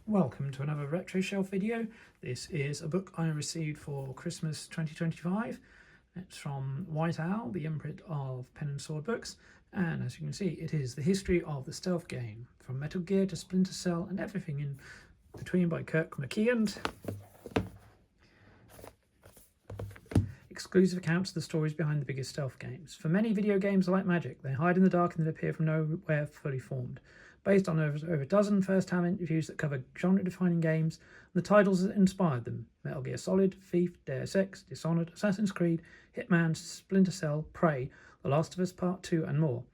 Welcome to another Retro Shelf video. This is a book I received for Christmas 2025. It's from White Owl, the imprint of Pen and Sword Books, and as you can see, it is the history of the stealth game, from Metal Gear to Splinter Cell and everything in between, by Kirk, McKeand. Exclusive accounts of the stories behind the biggest stealth games. For many, video games are like magic. They hide in the dark and then appear from nowhere fully formed. Based on over a dozen first-hand interviews that cover genre-defining games and the titles that inspired them: Metal Gear Solid, Thief, Deus Ex, Dishonored, Assassin's Creed, Hitman, Splinter Cell, Prey, The Last of Us Part 2 and more.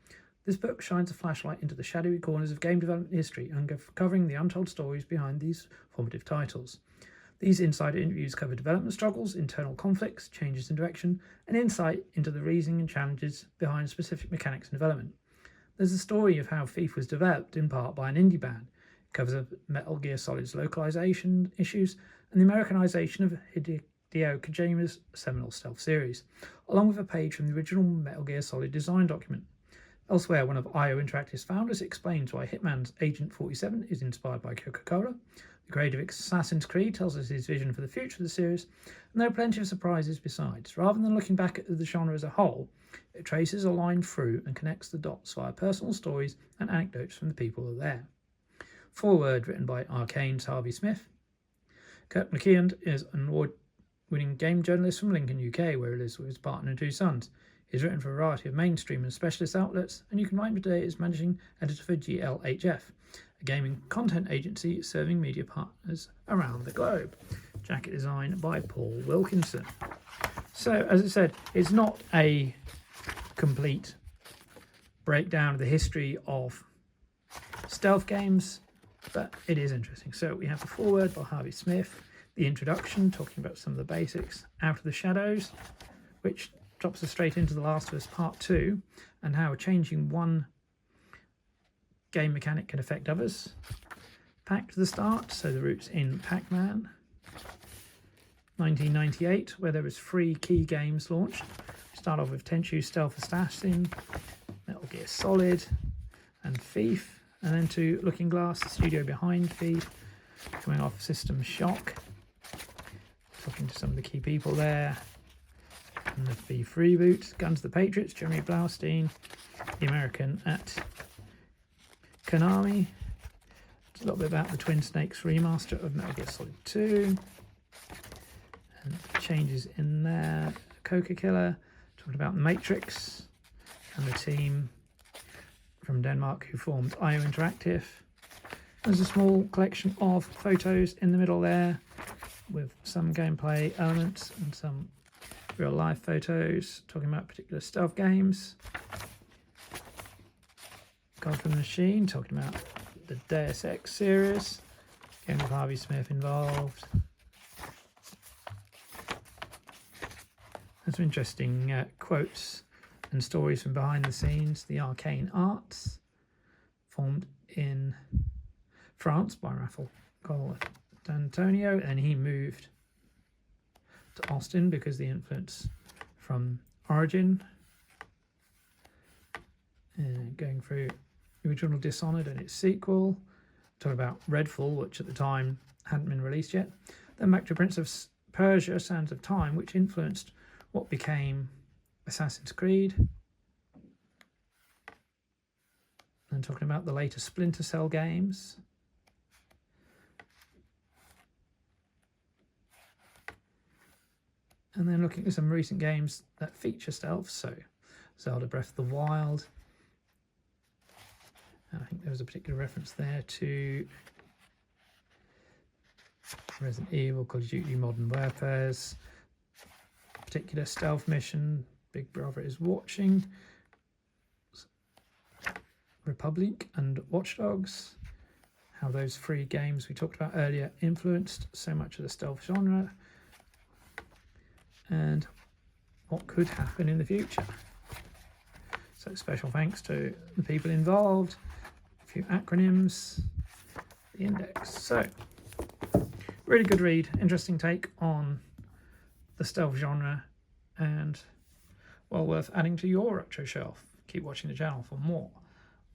This book shines a flashlight into the shadowy corners of game development history, uncovering the untold stories behind these formative titles. These insider interviews cover development struggles, internal conflicts, changes in direction, and insight into the reasoning and challenges behind specific mechanics and development. There's a story of how Thief was developed in part by an indie band. It covers Metal Gear Solid's localization issues and the Americanization of Hideo Kojima's seminal stealth series, along with a page from the original Metal Gear Solid design document. Elsewhere, one of IO Interactive's founders explains why Hitman's Agent 47 is inspired by Coca-Cola. The creator of Assassin's Creed tells us his vision for the future of the series, and there are plenty of surprises besides. Rather than looking back at the genre as a whole, it traces a line through and connects the dots via personal stories and anecdotes from the people who are there. Foreword, written by Arkane's Harvey Smith. Kirk McKeand is an award-winning game journalist from Lincoln, UK, where he lives with his partner and two sons. He's written for a variety of mainstream and specialist outlets, and you can find him today as managing editor for GLHF, a gaming content agency serving media partners around the globe. Jacket design by Paul Wilkinson. So, as I said, it's not a complete breakdown of the history of stealth games, but it is interesting. So we have the foreword by Harvey Smith, the introduction talking about some of the basics, Out of the Shadows, which drops us straight into The Last of Us Part 2 and how changing one game mechanic can affect others. Pack to the Start, so the roots in Pac-Man. 1998, where there was 3 key games launched. Start off with Tenchu Stealth Assassin, Metal Gear Solid, and Thief, and then to Looking Glass, the studio behind Thief, coming off System Shock, talking to some of the key people there, and the Thief reboot, Guns to the Patriots, Jeremy Blaustein, the American at Konami, a little bit about the Twin Snakes remaster of Metal Gear Solid 2, and changes in there, Coca Killer, talking about the Matrix and the team from Denmark who formed IO Interactive. There's a small collection of photos in the middle there with some gameplay elements and some real life photos talking about particular stealth games. God from the Machine talking about the Deus Ex series, again with Harvey Smith involved. There's some interesting quotes and stories from behind the scenes. The Arcane Arts, formed in France by Raphael D'Antonio, and he moved to Austin because the influence from Origin. Going through the original Dishonored and its sequel, talking about Redfall, which at the time hadn't been released yet. Then back to Prince of Persia, Sands of Time, which influenced what became Assassin's Creed. And talking about the later Splinter Cell games. And then looking at some recent games that feature stealth, so Zelda Breath of the Wild. I think there was a particular reference there to Resident Evil, Call of Duty Modern Warfare's particular stealth mission, Big Brother is Watching, Republic and Watch Dogs, how those 3 games we talked about earlier influenced so much of the stealth genre, and what could happen in the future. So special thanks to the people involved, a few acronyms, the index. So really good read, interesting take on the stealth genre and well worth adding to your retro shelf. Keep watching the channel for more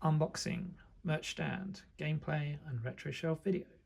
unboxing, merch stand, gameplay and retro shelf videos.